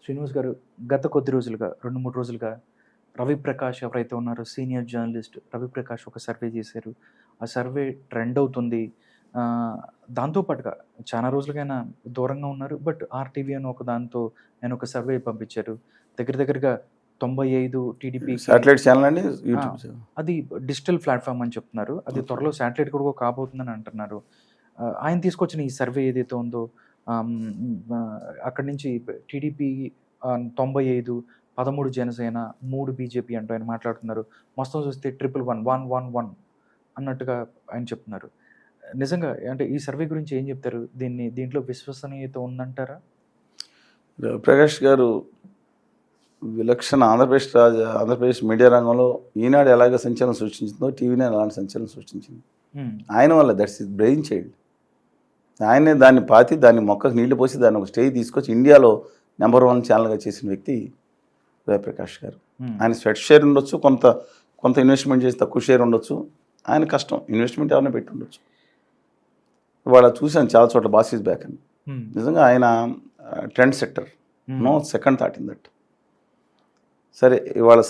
శ్రీనివాస్ గారు, గత కొద్ది రోజులుగా 2, 3 రోజులుగా రవి ప్రకాష్ ఎవరైతే ఉన్నారో సీనియర్ జర్నలిస్ట్ రవి ప్రకాష్ ఒక సర్వే చేశారు. ఆ సర్వే ట్రెండ్ అవుతుంది. దాంతో పాటుగా చాలా రోజులుగా ఆయన దూరంగా ఉన్నారు. బట్ ఆర్‌టీవీ అని ఒక దాంతో ఆయన ఒక సర్వే పంపించారు. దగ్గరగా 95 టీడీపీకి సాటిలైట్ ఛానల్ అండి, ఆ! YouTube channel. అది డిజిటల్ ప్లాట్‌ఫార్మ్ అని చెప్తున్నారు. అది త్వరలో శాటిలైట్ కూడా కాబోతుందని అంటున్నారు. ఆయన తీసుకొచ్చిన ఈ సర్వే ఏదైతే ఉందో అక్కడి నుంచి టీడీపీ 95, 13 జనసేన, 3 బీజేపీ అంటూ ఆయన మాట్లాడుతున్నారు. మొత్తం చూస్తే 111 అన్నట్టుగా ఆయన చెప్తున్నారు. నిజంగా అంటే ఈ సర్వే గురించి ఏం చెప్తారు? దీంట్లో విశ్వసనీయత ఉందంటారా? ప్రకాష్ గారు విలక్షణ ఆంధ్రప్రదేశ్ మీడియా రంగంలో ఈనాడు ఎలాగ సంచలనం సృష్టించిందో టీవీనే అలాంటి సంచలనం సృష్టించింది. ఆయన వల్ల దట్స్ ఇస్ బ్రెయిన్ చైల్డ్. ఆయనే దాన్ని పాతి దాన్ని మొక్కకు నీళ్లు పోసి దాన్ని ఒక స్టేజ్ తీసుకొచ్చి ఇండియాలో నెంబర్ 1 ఛానల్గా చేసిన వ్యక్తి రవిప్రకాష్ గారు. ఆయన స్వెట్ షేర్ ఉండొచ్చు, కొంత ఇన్వెస్ట్మెంట్ చేసి తక్కువ షేర్ ఉండొచ్చు. ఆయన కష్టం, ఇన్వెస్ట్మెంట్ ఎవరైనా పెట్టి ఉండొచ్చు. ఇవాళ చూశాను చాలా చోట్ల బాస్ ఈజ్ బ్యాక్ అని. నిజంగా ఆయన trend sector, no second thought in that. సరే, ఇవాళ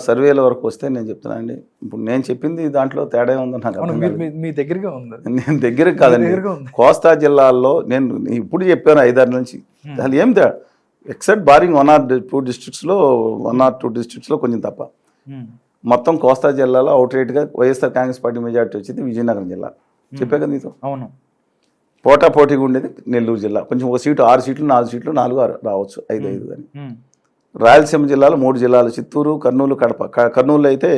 సర్వేల వరకు వస్తే నేను చెప్తున్నాను అండి, ఇప్పుడు నేను చెప్పింది దాంట్లో తేడా ఉందని నాకు అర్థం కాదు. మీ దగ్గరగా ఉంది. నేను దగ్గర కాదండి, కోస్తా జిల్లాల్లో నేను ఇప్పుడు చెప్పాను 5-6 నుంచి. అసలు ఏం తేడా, ఎక్సెప్ట్ బారింగ్ 1 or 2 డిస్ట్రిక్ట్స్లో కొంచెం తప్ప, మొత్తం కోస్తా జిల్లాలో అవుట్ రైట్గా వైఎస్ఆర్ కాంగ్రెస్ పార్టీ మెజార్టీ వచ్చింది విజయనగరం జిల్లా. చెప్పే కదా మీతో. అవును, పోటీగా ఉండేది నెల్లూరు జిల్లా. కొంచెం ఒక సీటు 6 సీట్లు 4 సీట్లు 4 రావచ్చు, 5 కానీ. రాయలసీమ జిల్లాలో 3 జిల్లాలు, చిత్తూరు, కర్నూలు, కడప. కర్నూలులో అయితే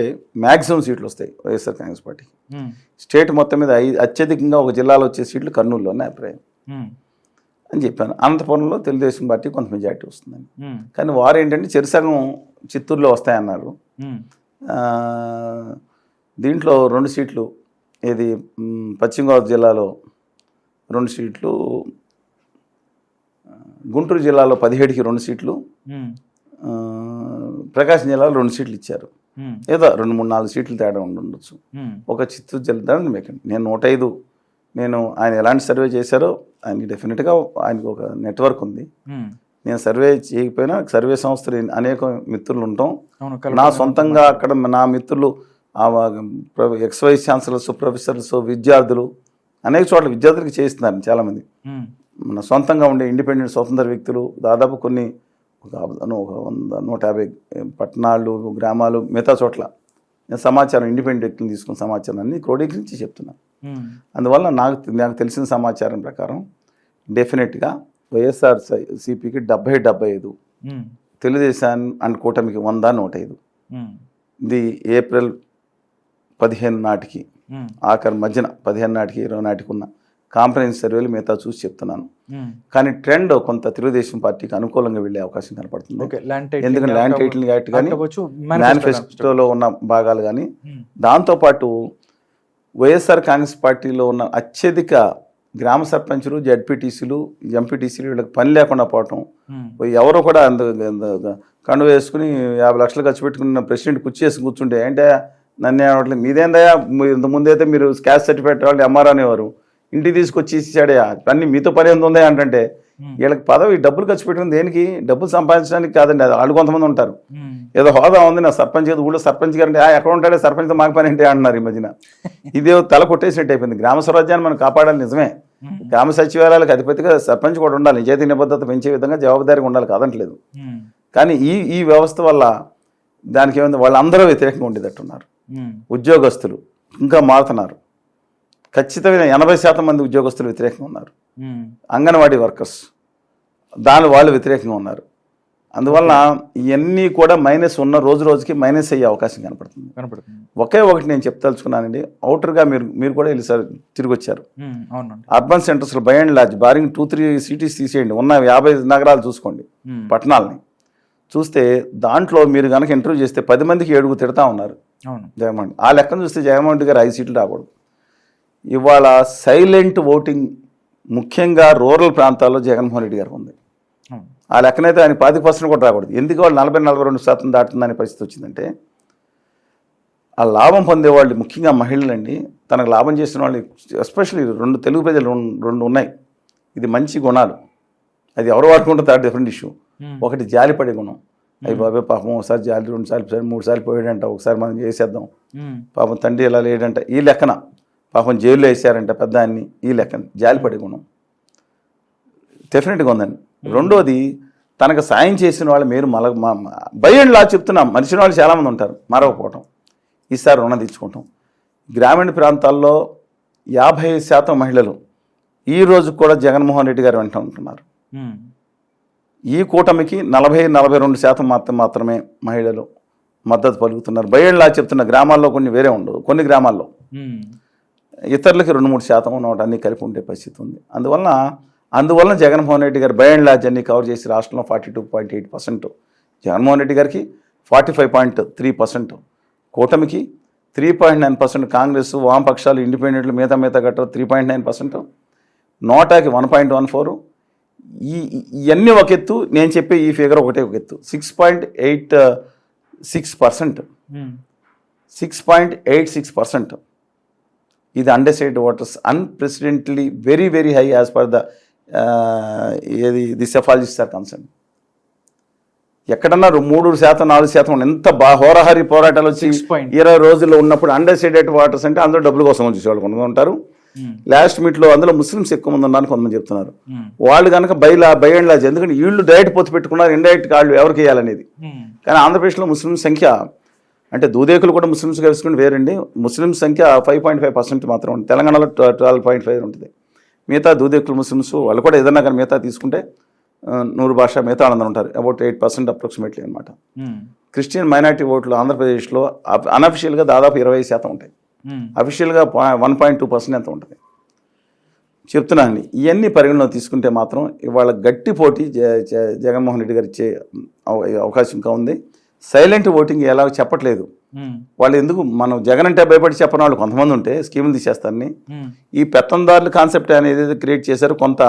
మ్యాక్సిమం సీట్లు వస్తాయి వైఎస్ఆర్ కాంగ్రెస్ పార్టీకి. స్టేట్ మొత్తం మీద అత్యధికంగా ఒక జిల్లాలో వచ్చే సీట్లు కర్నూలులోనే అభిప్రాయం అని చెప్పాను. అనంతపురంలో తెలుగుదేశం పార్టీ కొంత మెజార్టీ వస్తుందని. కానీ వారు ఏంటంటే చెరుసగం చిత్తూరులో వస్తాయన్నారు. దీంట్లో 2 సీట్లు, ఏది పశ్చిమ గోదావరి జిల్లాలో 2 సీట్లు, గుంటూరు జిల్లాలో 17కి 2 సీట్లు, ప్రకాశం జిల్లాలో 2 సీట్లు ఇచ్చారు. ఏదో 2, 3, 4 సీట్లు తేడా ఉండొచ్చు. ఒక చిత్తూరు జిల్లా నేను 105, నేను ఆయన ఎలాంటి సర్వే చేశారో ఆయనకి డెఫినెట్గా ఆయనకు ఒక నెట్వర్క్ ఉంది. నేను సర్వే చేయకపోయినా సర్వే సంస్థలు అనేక మిత్రులు ఉంటాం. నా సొంతంగా అక్కడ నా మిత్రులు ఎక్స్ వైస్ ఛాన్సలర్స్, ప్రొఫెసర్స్, విద్యార్థులు అనేక చోట్ల విద్యార్థులకి చేయిస్తున్నారు చాలామంది. మన సొంతంగా ఉండే ఇండిపెండెంట్ స్వతంత్ర వ్యక్తులు దాదాపు కొన్ని ఒక 100-150 పట్టణాలు, గ్రామాలు, మిగతా చోట్ల నేను సమాచారం ఇండిపెండెంట్ వ్యక్తులు తీసుకున్న సమాచారాన్ని క్రోడీకరించి చెప్తున్నాను. అందువల్ల నాకు తెలిసిన సమాచారం ప్రకారం డెఫినెట్గా వైఎస్ఆర్ సిపికి 70-75, తెలుగుదేశం అండ్ కూటమికి 100-105. ఇది ఏప్రిల్ 15 నాటికి, ఆఖరి మధ్యన 15 నాటికి 20 నాటికి ఉన్న కాంప్రహెన్స్ సర్వేలు మిగతా చూసి చెప్తున్నాను. కానీ ట్రెండ్ కొంత తెలుగుదేశం పార్టీకి అనుకూలంగా వెళ్ళే అవకాశం కనపడుతుంది. ఎందుకంటే ల్యాండ్ టైటిలింగ్ యాక్ట్ కానీ, మేనిఫెస్టోలో ఉన్న భాగాలు కానీ, దాంతోపాటు వైఎస్ఆర్ కాంగ్రెస్ పార్టీలో ఉన్న అత్యధిక గ్రామ సర్పంచులు, జడ్పీటీసీలు, ఎంపీటీసీలు వీళ్ళకి పని లేకుండా పోవటం, ఎవరో కూడా కండు వేసుకుని 50 లక్షలు ఖర్చు పెట్టుకున్న ప్రెసిడెంట్ కుర్చీ కూర్చుంటే అంటే నన్ను ఏమట్లేదు, మీదేందయ్యా ఇంతకుముందైతే మీరు క్యాస్ట్ సర్టిఫికేట్ వాళ్ళు ఎంఆర్ అనేవారు, ఇంటికి తీసుకొచ్చి ఇచ్చాడే అన్ని మీతో పని ఎంత ఉందా అంటే, వీళ్ళకి పదవి డబ్బులు ఖర్చు పెట్టుకుని దేనికి, డబ్బులు సంపాదించడానికి కాదండి. అది వాళ్ళు కొంతమంది ఉంటారు, ఏదో హోదా ఉంది నా సర్పంచ్, ఏదో ఊళ్ళో సర్పంచ్ గారు అంటే ఎక్కడ ఉంటాడే సర్పంచ్తో మాకు పని ఏంటి అంటున్నారు ఈ మధ్యన. ఇదే తల కొట్టేసినట్టు అయిపోయింది. గ్రామ స్వరాజ్యాన్ని మనం కాపాడాలి నిజమే, గ్రామ సచివాలయాలకు అధిపతిగా సర్పంచ్ కూడా ఉండాలి, నిజాయితీ నిబద్ధత పెంచే విధంగా జవాబుదారీగా ఉండాలి, కాదంటలేదు. కానీ ఈ వ్యవస్థ వల్ల దానికి ఏమైంది, వాళ్ళందరూ వ్యతిరేకంగా ఉండేటట్టున్నారు. ఉద్యోగస్తులు ఇంకా మారుతున్నారు, ఖచ్చితమైన 80% మంది ఉద్యోగస్తులు వ్యతిరేకంగా ఉన్నారు. అంగన్వాడీ వర్కర్స్ వాళ్ళు వ్యతిరేకంగా ఉన్నారు. అందువల్ల ఇవన్నీ కూడా మైనస్ ఉన్న రోజుకి మైనస్ అయ్యే అవకాశం కనపడుతుంది. ఒకే ఒకటి నేను చెప్తలుచుకున్నానండి, అవుటర్గా మీరు కూడా వెళ్ళి సార్ తిరిగి వచ్చారు. అర్బన్ సెంటర్స్లో by and large barring 2-3 cities తీసేయండి, ఉన్న 50 నగరాలు చూసుకోండి, పట్టణాలని చూస్తే దాంట్లో మీరు కనుక ఇంటర్వ్యూ చేస్తే 10 మందికి 7 తిడతా ఉన్నారు జగన్మోహన్. ఆ లెక్కను చూస్తే జగన్మోహన్ రెడ్డి గారు 5 సీట్లు రాకూడదు. ఇవాళ సైలెంట్ ఓటింగ్ ముఖ్యంగా రూరల్ ప్రాంతాల్లో జగన్మోహన్ రెడ్డి గారు ఉంది. ఆ లెక్కనైతే ఆయన 10% కూడా రాకూడదు. ఎందుకు వాళ్ళు 40-42% దాటుతుందనే పరిస్థితి వచ్చిందంటే, ఆ లాభం పొందేవాళ్ళు ముఖ్యంగా మహిళలండి. తనకు లాభం చేసిన వాళ్ళు ఎస్పెషల్లీ 2 తెలుగు ప్రజలు 2 ఉన్నాయి. ఇది మంచి గుణాలు, అది ఎవరు వాడుకుంటే డిఫరెంట్ ఇష్యూ. ఒకటి జాలిపడే గుణం. అయ్యి బాబాయ్ పాపం ఒకసారి జాలి 2 సార్లు 3 సార్లు పోయాడంట, ఒకసారి మనం చేసేద్దాం, పాపం తండ్రి ఇలా లేడంట, ఈ లెక్కన పాపం జైల్లో వేసారంట పెద్ద అన్ని, ఈ లెక్కన జాలిపడే గుణం డెఫినెట్గా ఉందండి. రెండోది తనకు సాయం చేసిన వాళ్ళు మీరు బై అండ్ లా చెప్తున్నాం, మనిషిన వాళ్ళు చాలామంది ఉంటారు మరవకపోవటం, ఈసారి రుణం తీర్చుకుంటాం. గ్రామీణ ప్రాంతాల్లో 50% మహిళలు ఈ రోజు కూడా జగన్మోహన్ రెడ్డి గారు వెంట ఉంటున్నారు. ఈ కూటమికి 40-42% మాత్రమే మహిళలు మద్దతు పలుకుతున్నారు. బై అండ్ లా చెప్తున్న గ్రామాల్లో కొన్ని వేరే ఉండవు, కొన్ని గ్రామాల్లో ఇతరులకి 2-3% ఉన్నవాటి అన్నీ కలిపి ఉండే పరిస్థితి ఉంది. అందువలన జగన్మోహన్ రెడ్డి గారు బై అండ్ లార్జ్ అన్ని కవర్ చేసి రాష్ట్రంలో 42.8%, జగన్మోహన్ రెడ్డి గారికి 45.3%, కూటమికి 3.9%, కాంగ్రెస్ వామపక్షాలు ఇండిపెండెంట్లు మిగతా గట్ట 3.9%, నోటాకి 1.14. ఇవన్నీ ఒక ఎత్తు, నేను చెప్పే ఈ ఫిగర్ ఒకటే ఒక ఎత్తు. 6.86%. ఇది undecided voters unprecedentedly very very high as per the psephologist are concern. ఎక్కడన్నా 3%-4% ఎంత హోరాహరి పోరాటాలు వచ్చి 20 రోజుల్లో ఉన్నప్పుడు అన్డెసైడెడ్ ఓటర్స్ అంటే అందరూ డబ్బుల కోసం చూసేవాళ్ళు కొంతమంది ఉంటారు. లాస్ట్ మీట్లో అందులో ముస్లిమ్స్ ఎక్కువ మంది ఉన్నారని కొంతమంది చెప్తున్నారు. వాళ్ళు కనుక బై అండ్ లార్జ్, ఎందుకంటే వీళ్ళు డైరెక్ట్ పొత్తు పెట్టుకున్నారు, ఇండైరెక్ట్ వాళ్ళు ఎవరికి వేయాలనేది. కానీ ఆంధ్రప్రదేశ్లో ముస్లిం సంఖ్య అంటే దూదేకులు కూడా ముస్లిమ్స్ కలుసుకుని వేరండి. ముస్లిం సంఖ్య 5.5% మాత్రం ఉంటుంది. తెలంగాణలో 12.5 ఉంటుంది. మిగతా దూదేకులు ముస్లిమ్స్ వాళ్ళు కూడా ఏదన్నా కానీ మిగతా తీసుకుంటే 100 భాష మిగతా వాళ్ళందరూ ఉంటారు. అబౌట్ 8% అప్రాక్సిమేట్లీ అనమాట. క్రిస్టియన్ మైనారిటీ ఓట్లు ఆంధ్రప్రదేశ్లో అన్అఫిషియల్గా దాదాపు 20% ఉంటాయి. అఫిషియల్గా 1.2% ఎంత ఉంటుంది చెప్తున్నానండి. ఇవన్నీ పరిగణలో తీసుకుంటే మాత్రం ఇవాళ గట్టి పోటీ జగన్మోహన్ రెడ్డి గారు ఇచ్చే అవకాశం ఇంకా ఉంది. సైలెంట్ ఓటింగ్ ఎలా చెప్పట్లేదు వాళ్ళు. ఎందుకు మనం జగన్ అంటే భయపడి చెప్పని వాళ్ళు కొంతమంది ఉంటే స్కీములు తీసేస్తారని ఈ పెత్తందారుల కాన్సెప్ట్ అనేది క్రియేట్ చేశారు. కొంత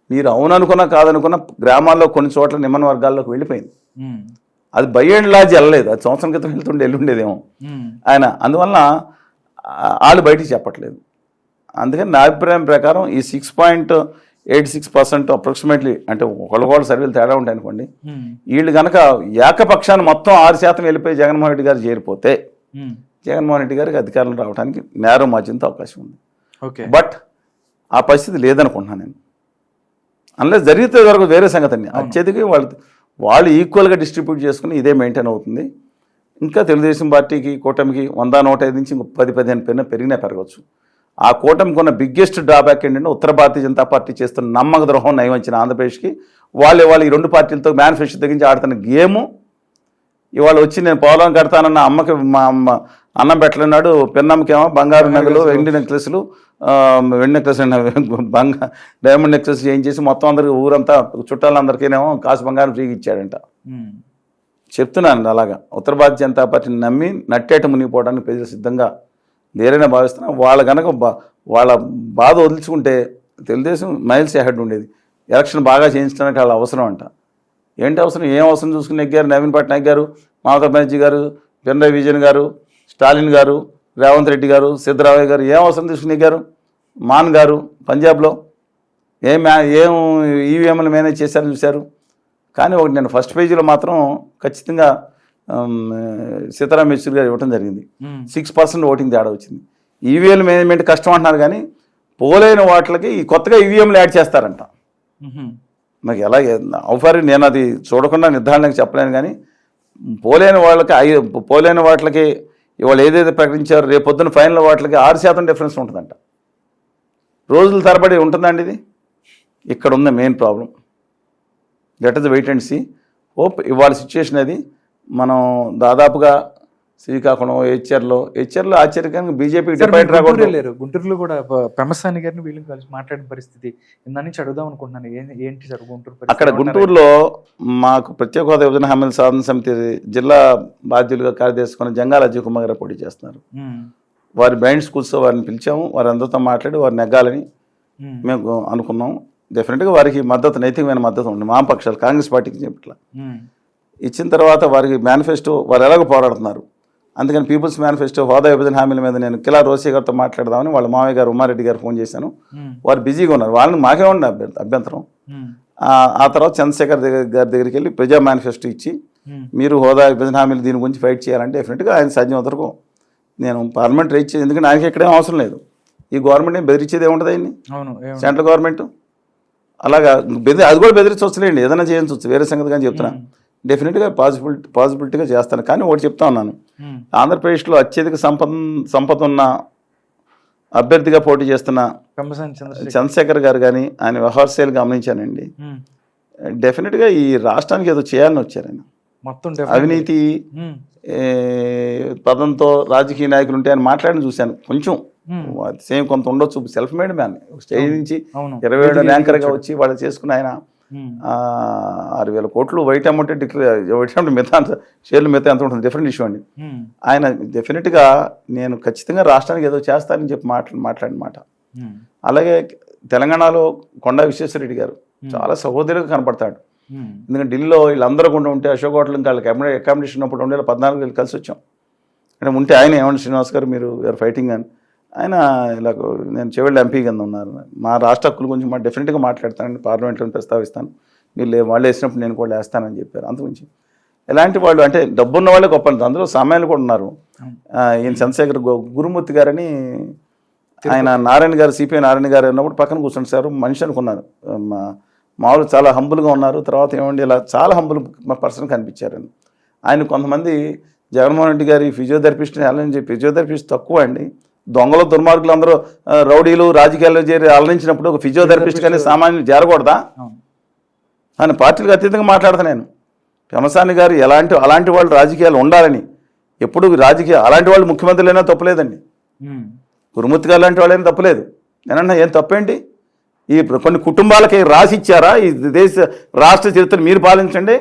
మీరు అవుననుకున్నా కాదనుకున్నా గ్రామాల్లో కొన్ని చోట్ల నిమ్మన వర్గాల్లోకి వెళ్ళిపోయింది. అది బై అండ్ లార్జ్ వెళ్ళలేదు, అది సంవత్సరం క్రితం వెళ్ళుండేదేమో ఆయన. అందువలన వాళ్ళు బయటికి చెప్పట్లేదు. అందుకని నా అభిప్రాయం ప్రకారం ఈ 6.86% అప్రాక్సిమేట్లీ, అంటే ఒకళ్ళ సర్వేలు తేడా ఉంటాయి అనుకోండి, వీళ్ళు కనుక ఏకపక్షాన్ని మొత్తం 6% వెళ్ళిపోయి జగన్మోహన్ రెడ్డి గారు చేరిపోతే జగన్మోహన్ రెడ్డి గారికి అధికారంలో రావడానికి నేరో మార్జిన్తో అవకాశం ఉంది. బట్ ఆ పరిస్థితి లేదనుకుంటున్నాను నేను. అన్లెస్ జరిగితే వరకు వేరే సంగతి అండి. అత్యధిక వాళ్ళు ఈక్వల్గా డిస్ట్రిబ్యూట్ చేసుకుని ఇదే మెయింటైన్ అవుతుంది. ఇంకా తెలుగుదేశం పార్టీకి కూటమికి 100-105 నుంచి 10-15 పెరిగినా పెరగవచ్చు. ఆ కూటమికి ఉన్న బిగ్గెస్ట్ డ్రాబ్యాక్ ఏంటంటే ఉత్తర భారతీయ జనతా పార్టీ చేస్తున్న నమ్మక ద్రోహం నయవంచిన ఆంధ్రప్రదేశ్కి వాళ్ళు ఈ 2 పార్టీలతో మేనిఫెస్టో తగ్గించి ఆడుతున్న గేము. ఇవాళ వచ్చి నేను పోలవరం కడతానన్న అమ్మకి మా అమ్మ అన్నం పెట్టలేనాడు, పెన్నమ్మకేమో బంగారు నగలు, వెండి నెక్లెస్లు, డైమండ్ నెక్లెస్ చేయించేసి మొత్తం అందరికి ఊరంతా చుట్టాలందరికీనేమో కాసు బంగారం ఫ్రీగా ఇచ్చాడంట. చెప్తున్నాను అలాగా ఉత్తర భారతీయ జనతా పార్టీని నమ్మి నట్టేట మునిగిపోవడానికి ప్రజలు సిద్ధంగా లేరనే భావిస్తున్నాం. వాళ్ళ కనుక వాళ్ళ బాధ వదిలించుకుంటే తెలుగుదేశం మైల్స్ హెడ్ ఉండేది. ఎలక్షన్ బాగా చేయించడానికి వాళ్ళ అవసరం అంట. ఏంటి అవసరం? ఏం అవసరం చూసుకుని నెగ్గారు నవీన్ పట్నాయక్ గారు, మమతా బెనర్జీ గారు, పినరయి విజయన్ గారు, స్టాలిన్ గారు, రేవంత్ రెడ్డి గారు, సిద్ధరామయ్య గారు ఏం అవసరం తీసుకుని నెగ్గారు? మాన్ గారు పంజాబ్లో ఏం ఈవీఎంలు మేనేజ్ చేశారని చూశారు. కానీ ఒకటి నేను ఫస్ట్ పేజీలో మాత్రం ఖచ్చితంగా సీతారాం యేచూరి గారు ఇవ్వడం జరిగింది. 6% ఓటింగ్ తేడా వచ్చింది. ఈవీఎం మేనేజ్మెంట్ కష్టం అంటున్నారు, కానీ పోలైన వాటికి ఈ కొత్తగా ఈవీఎంలు యాడ్ చేస్తారంట. నాకు ఎలా అవుఫారి నేను అది చూడకుండా నిర్ధారణకు చెప్పలేను, కానీ పోలైన వాటికి ఇవాళ ఏదైతే ప్రకటించారో రేపొద్దున ఫైనల్ వాటికి 6% డిఫరెన్స్ ఉంటుందంట. రోజుల తరబడి ఉంటుందండి ఇది. ఇక్కడ ఉన్న main problem. Let us wait and see. Hope ఇవాళ సిచ్యువేషన్ అది. మనం దాదాపుగా శ్రీకాకుళం హెచ్ఆర్లో ఆశ్చర్యకరంగా బీజేపీ డిపాయిట్ రాకూడదు. గుంటూరులో కూడా పెమ్మసాని గారిని వీళ్ళని కలిసి మాట్లాడిన పరిస్థితి ఇందా నుంచి అడుగుదాం అనుకుంటున్నాను. ఏంటి సార్ గుంటూరు? అక్కడ గుంటూరులో మాకు ప్రత్యేక హోదా విభజన హామీల సాధన సమితి జిల్లా బాధ్యులుగా కార్యదర్శి జంగాల అజయ్ కుమార్ గారు పోటీ చేస్తున్నారు. వారి బ్లైండ్ స్కూల్స్ వారిని పిలిచాము. వారి అందరితో మాట్లాడి వారు నెగ్గాలని మేము అనుకున్నాం. డెఫినెట్గా వారికి మద్దతు, నైతికమైన మద్దతు ఉంది. వామపక్షాలు కాంగ్రెస్ పార్టీకి చెప్పట్లా ఇచ్చిన తర్వాత వారికి మేనిఫెస్టో వారు ఎలాగో పోరాడుతున్నారు. అందుకని పీపుల్స్ మేనిఫెస్టో హోదా విభజన హామీల మీద నేను కిలా రోసే గారితో మాట్లాడదామని వాళ్ళ మామయ్య గారు ఉమ్మారెడ్డి గారు ఫోన్ చేశాను. వారు బిజీగా ఉన్నారు. వాళ్ళని మాకే ఉండే అభ్యంతరం. ఆ తర్వాత చంద్రశేఖర్ గారి దగ్గరికి వెళ్ళి ప్రజా మేనిఫెస్టో ఇచ్చి మీరు హోదా విభజన హామీలు దీని గురించి ఫైట్ చేయాలంటే డెఫినెట్గా ఆయన సాధ్యం వరకు నేను పార్లమెంట్ రైట్ చేయాలి. ఎందుకంటే ఆయనకి ఎక్కడేం అవసరం లేదు. ఈ గవర్నమెంట్ ఏం బెదిరించేది ఏముంటుంది ఆయన్ని, సెంట్రల్ గవర్నమెంట్ అలాగా అది కూడా బెదిరించవచ్చులేండి, ఏదైనా చేయించవచ్చు, వేరే సంగతి కానీ చెప్తున్నా. డెఫినెట్గా పాసిబిలిటీగా చేస్తాను. కానీ ఒకటి చెప్తా ఉన్నాను, ఆంధ్రప్రదేశ్లో అత్యధిక సంపద ఉన్న అభ్యర్థిగా పోటీ చేస్తున్న చంద్రశేఖర్ గారు కానీ ఆయన వ్యవహారశైలి గమనించానండి. డెఫినెట్గా ఈ రాష్ట్రానికి ఏదో చేయాలని వచ్చారు ఆయన. అవినీతి పదంతో రాజకీయ నాయకులు ఉంటే ఆయన మాట్లాడిన చూశాను. కొంచెం సేమ్ కొంత ఉండొచ్చు. సెల్ఫ్ మేడ్ మ్యాన్, స్టేజ్ నుంచి 27 ర్యాంకర్గా వచ్చి వాళ్ళు చేసుకున్న ఆయన 6,000 కోట్లు వైట్ అమౌంట్ వైట్ అమౌంట్ మిగతా షేర్లు మిగతా ఎంత ఉంటుంది డిఫరెంట్ ఇష్యూ అండి. ఆయన డెఫినెట్గా నేను ఖచ్చితంగా రాష్ట్రానికి ఏదో చేస్తానని చెప్పి మాట్లాడిన మాట. అలాగే తెలంగాణలో కొండా విశ్వేశ్వరరెడ్డి గారు చాలా సహోదరుగా కనపడతాడు. ఎందుకంటే ఢిల్లీలో వీళ్ళందరూ కూడా ఉంటే అశోక్ హోటల్ ఇంకా వాళ్ళకి అకామిడేషన్ ఉన్నప్పుడు 2014 వెళ్ళి కలిసి వచ్చాం. అంటే ఉంటే ఆయన ఏమంటే శ్రీనివాస్ గారు మీరు యూఆర్ ఫైటింగ్ అని ఆయన ఇలా నేను చెవిళ్ళ ఎంపీ కింద ఉన్నారు, మా రాష్ట్ర హక్కుల గురించి డెఫినెట్గా మాట్లాడతానండి, పార్లమెంట్లో ప్రస్తావిస్తాను, మీరు వాళ్ళు వేసినప్పుడు నేను కూడా వేస్తానని చెప్పారు. అంతకుమించి ఎలాంటి వాళ్ళు అంటే డబ్బున్న వాళ్ళే గొప్ప, అందులో సామాన్యులు కూడా ఉన్నారు. ఈయన చంద్రశేఖర్ గురుమూర్తి గారని ఆయన నారాయణ గారు సిపిఐ నారాయణ గారు ఉన్నప్పుడు పక్కన కూర్చుంటారు సార్, మనిషి అనుకున్నారు, మామూలు చాలా హంబుల్గా ఉన్నారు. తర్వాత ఏమండి ఇలా చాలా హంబుల్ పర్సన్ కనిపించారు. ఆయన కొంతమంది జగన్మోహన్ రెడ్డి గారి ఫిజియోథెరపిస్ట్ని వెళ్ళని చెప్పి, ఫిజియోథెరపిస్ట్ తక్కువ అండి, దొంగలు దుర్మార్గులు అందరూ రౌడీలు రాజకీయాల్లో చేరి అలరించినప్పుడు ఒక ఫిజియోథెరపిస్ట్ కానీ సామాన్యులు చేరకూడదా అని పార్టీలకు అతీతంగా మాట్లాడతా నేను. పెమసాని గారు అలాంటి వాళ్ళు రాజకీయాలు ఉండాలని ఎప్పుడు అలాంటి వాళ్ళు ముఖ్యమంత్రులైనా తప్పులేదండి, గురుమూర్తి గారు లాంటి వాళ్ళైనా తప్పులేదు. నేనన్నా ఏం తప్పేంటి, ఈ కొన్ని కుటుంబాలకి రాసి ఇచ్చారా ఈ దేశ రాష్ట్ర చరిత్ర మీరు పాలించండి.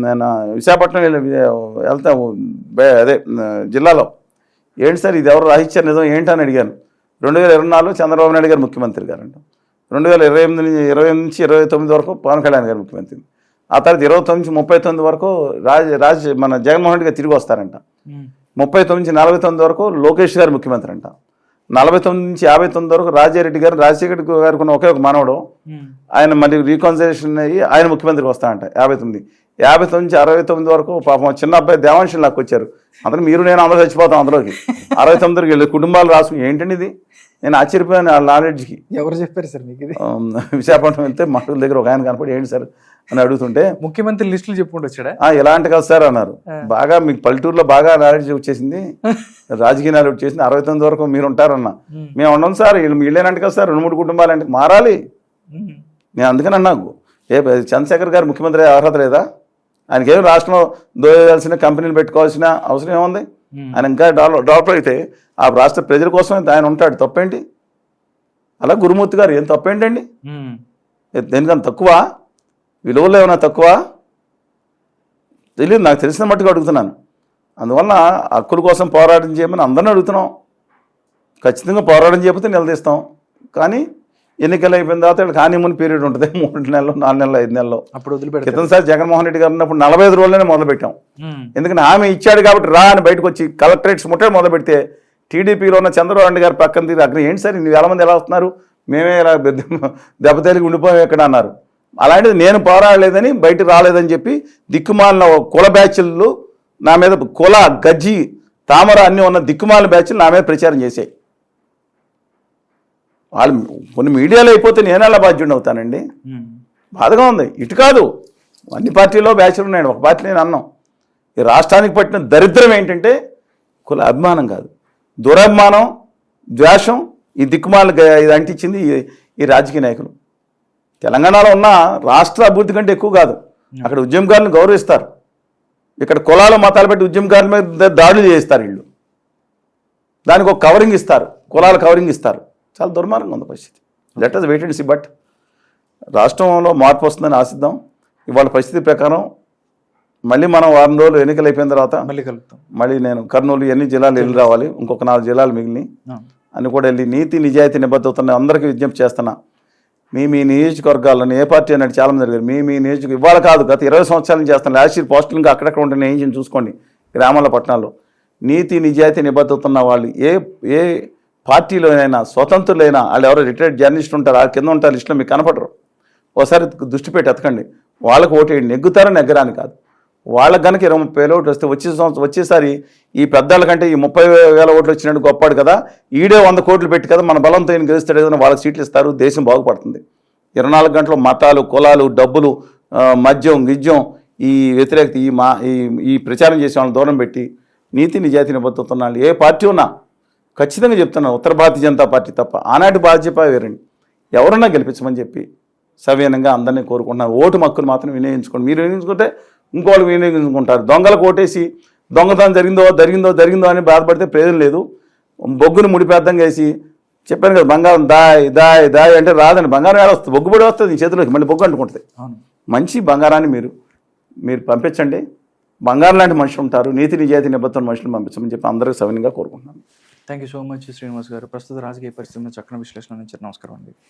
నేను విశాఖపట్నం వెళ్తా అదే జిల్లాలో ఏంటి సార్ ఇది ఎవరు రాసిచ్చారు నిజం ఏంటని అడిగాను. 2024 చంద్రబాబు నాయుడు గారు ముఖ్యమంత్రి గారంట, 2028 నుంచి 29 వరకు పవన్ కళ్యాణ్ గారు ముఖ్యమంత్రి, ఆ తర్వాత 29 నుంచి 39 వరకు మన జగన్మోహన్ రెడ్డి గారు తిరిగి వస్తారంట, 39 నుంచి 49 వరకు లోకేష్ గారు ముఖ్యమంత్రి అంట, 49 నుంచి 59 వరకు రాజారెడ్డి గారు రాజశేఖర్ గారికి ఉన్న ఒకే ఒక మనవడు ఆయన మళ్ళీ రీకాన్సిలేషన్ అయ్యి ఆయన ముఖ్యమంత్రికి వస్తారంట. 59 నుంచి 69 వరకు పాపం చిన్న అబ్బాయి దేవాంశం నాకు వచ్చారు, అందరూ మీరు నేను అందరూ చచ్చిపోతాం అందులోకి. 69కి వెళ్ళి కుటుంబాలు రాసుకుని ఏంటండి ఇది, నేను ఆశ్చర్యపోయాను ఆ నాలెడ్జ్కి. ఎవరు చెప్పారు సార్ మీకు ఇది? విశాఖపట్నం వెళ్తే మటుల దగ్గర ఒక ఆయన కనపడి ఏంటి సార్ అని అడుగుతుంటే ముఖ్యమంత్రి లిస్టులు చెప్పుకుంటూ వచ్చాడా, ఎలా అంటే కదా సార్ అన్నారు. బాగా మీకు పల్లెటూరులో బాగా నాలెడ్జ్ వచ్చేసింది, రాజకీయ నాలెడ్జ్ వచ్చేసింది, 69 వరకు మీరు ఉంటారన్నా. మేము ఉండం సార్, వీళ్ళేనంటే కదా సార్ 2-3 కుటుంబాలు అంటే మారాలి. నేను అందుకని అన్నాకు చంద్రశేఖర్ గారు ముఖ్యమంత్రి అర్హత లేదా, ఆయనకేం రాష్ట్రంలో దోయాల్సిన కంపెనీలు పెట్టుకోవాల్సిన అవసరం ఏముంది, ఆయన ఇంకా డెవలప్ అయితే ఆ రాష్ట్ర ప్రజల కోసమే ఆయన ఉంటాడు, తప్పేంటి? అలా గురుమూర్తి గారు ఏం తప్పేంటండి, దేనికన్నా తక్కువ, విలువలో ఏమైనా తక్కువ తెలియదు, నాకు తెలిసిన మట్టుకు అడుగుతున్నాను. అందువల్ల హక్కుల కోసం పోరాటం చేయమని అందరినీ అడుగుతున్నాం, ఖచ్చితంగా పోరాటం చేయకపోతే నిలదీస్తాం. కానీ ఎన్నికలు అయిపోయిన తర్వాత వీళ్ళకి హానీమూన్ పీరియడ్ ఉంటుంది, 3 నెలలు 4 నెలలు 5 నెలలు. అప్పుడు క్రితంసారి జగన్మోహన్ రెడ్డి గారు ఉన్నప్పుడు 45 రోజులనే మొదలుపెట్టాం. ఎందుకంటే హామీ ఇచ్చాడు కాబట్టి రా అని బయటకు వచ్చి కలెక్టరేట్స్ ముట్టే మొదలు పెడితే టీడీపీలో ఉన్న చంద్రబాబు నాయుడు గారు పక్కన తిరిగి అక్కడ ఏంటి సార్ ఇన్ని వేల మంది ఎలా వస్తున్నారు, మేమే ఇలా దెబ్బతేలికి ఉండిపోయాం ఎక్కడ అన్నారు. అలాంటిది నేను పోరాడలేదని బయట రాలేదని చెప్పి దిక్కుమాలిన కుల బ్యాచ్లు నా మీద, కుల గజ్జి తామర అన్నీ ఉన్న దిక్కుమాలిన బ్యాచ్లు నా మీద ప్రచారం చేశాయి. వాళ్ళు కొన్ని మీడియాలో అయిపోతే నేను ఎలా బాధ్యుడిని అవుతానండి, బాధగా ఉంది. ఇటు కాదు, అన్ని పార్టీల్లో బ్యాచ్లు ఉన్నాడు, ఒక పార్టీ నేను అన్నాం. ఈ రాష్ట్రానికి పట్టిన దరిద్రం ఏంటంటే కుల అభిమానం కాదు, దురభిమానం, ద్వేషం, ఈ దిక్కుమాల ఇది అంటించింది ఈ రాజకీయ నాయకులు. తెలంగాణలో ఉన్న రాష్ట్ర అభివృద్ధి కంటే ఎక్కువ కాదు, అక్కడ ఉద్యమకారులను గౌరవిస్తారు, ఇక్కడ కులాల మతాలు పెట్టి ఉద్యమకారుల మీద దాడులు చేస్తారు వీళ్ళు, దానికి ఒక కవరింగ్ ఇస్తారు, కులాల కవరింగ్ ఇస్తారు. చాలా దుర్మార్గంగా ఉంది పరిస్థితి. Let us wait and see. But రాష్ట్రంలో మార్పు వస్తుందని ఆశిద్దాం. ఇవాళ పరిస్థితి ప్రకారం మళ్ళీ మనం 4 రోజులు ఎన్నికలు అయిపోయిన తర్వాత మళ్ళీ కలుపుతాం. మళ్ళీ నేను కర్నూలు ఎన్ని జిల్లాలు వెళ్ళి రావాలి, ఇంకొక 4 జిల్లాలు మిగిలిని అని కూడా వెళ్ళి నీతి నిజాయితీ నిబద్ధతను అందరికీ విజ్ఞప్తి చేస్తున్నా. మీ నియోజకవర్గాలను ఏ పార్టీ అనేది చాలామంది జరిగారు, మీ నియోజక ఇవాళ కాదు గత 20 సంవత్సరాల నుంచి చేస్తాను. లాస్ట్ ఇయర్ పోస్టులు ఇంకా అక్కడక్కడ ఉంటే నేను చూసుకోండి, గ్రామాల పట్టణాల్లో నీతి నిజాయితీ నిబద్ధతున్న వాళ్ళు ఏ పార్టీలోనైనా స్వతంత్రులైనా వాళ్ళు ఎవరో రిటైర్డ్ జర్నలిస్ట్ ఉంటారు, ఆ కింద ఉంటారు లిస్టులో మీకు కనపడరు. ఒకసారి దృష్టి పెట్టి ఎతకండి. వాళ్ళకి ఓటేయండి, నెగ్గుతారా నెగ్గరా అని కాదు. వాళ్ళకి కనుక 20-30 ఓట్లు వస్తే వచ్చేసారి ఈ పెద్దవాళ్ళ కంటే ఈ 30,000 ఓట్లు వచ్చినట్టు గొప్పాడు కదా, ఈడే 100 కోట్లు పెట్టి కదా మన బలంతో ఈయన గెలుస్తాడు ఏదైనా వాళ్ళకి సీట్లు ఇస్తారు, దేశం బాగుపడుతుంది. 24 గంటలు మతాలు, కులాలు, డబ్బులు, మద్యం, గిజ్యం, ఈ వ్యతిరేకత, ఈ ప్రచారం చేసే వాళ్ళని దూరం పెట్టి నీతి నిజాయితీ నిబద్ధతున్నాను ఏ పార్టీ ఉన్నా ఖచ్చితంగా చెప్తున్నాను, ఉత్తర భారతీయ జనతా పార్టీ తప్ప. ఆనాటి భాజపా వేరండి, ఎవరన్నా గెలిపించమని చెప్పి సవినయంగా అందరినీ కోరుకుంటున్నారు. ఓటు హక్కును మాత్రం వినియోగించుకోండి. మీరు వినియోగించుకుంటే ఇంకోళ్ళు వినియోగించుకుంటారు. దొంగలకు ఓటేసి దొంగతనం జరిగిందో అని బాధపడితే ప్రయోజనం లేదు. బొగ్గును ముడిపేద్దంగా వేసి చెప్పాను కదా, బంగారం దాయ్ అంటే రాదండి. బంగారం ఎలా వస్తుంది? బొగ్గుబడి వస్తుంది చేతిలోకి, మళ్ళీ బొగ్గు అంటుకుంటుంది. మంచి బంగారాన్ని మీరు పంపించండి. బంగారం లాంటి మనుషులు ఉంటారు, నీతి నిజాయితీ నిబద్ధత మనుషులు పంపించమని చెప్పి అందరికీ సవినయంగా కోరుకుంటున్నాను. Thank you so much Srinivas గారు. ప్రస్తుత రాజకీయ పరిస్థితుల్లో చక్కని విశ్లేషణ నుంచి నమస్కారం అండి.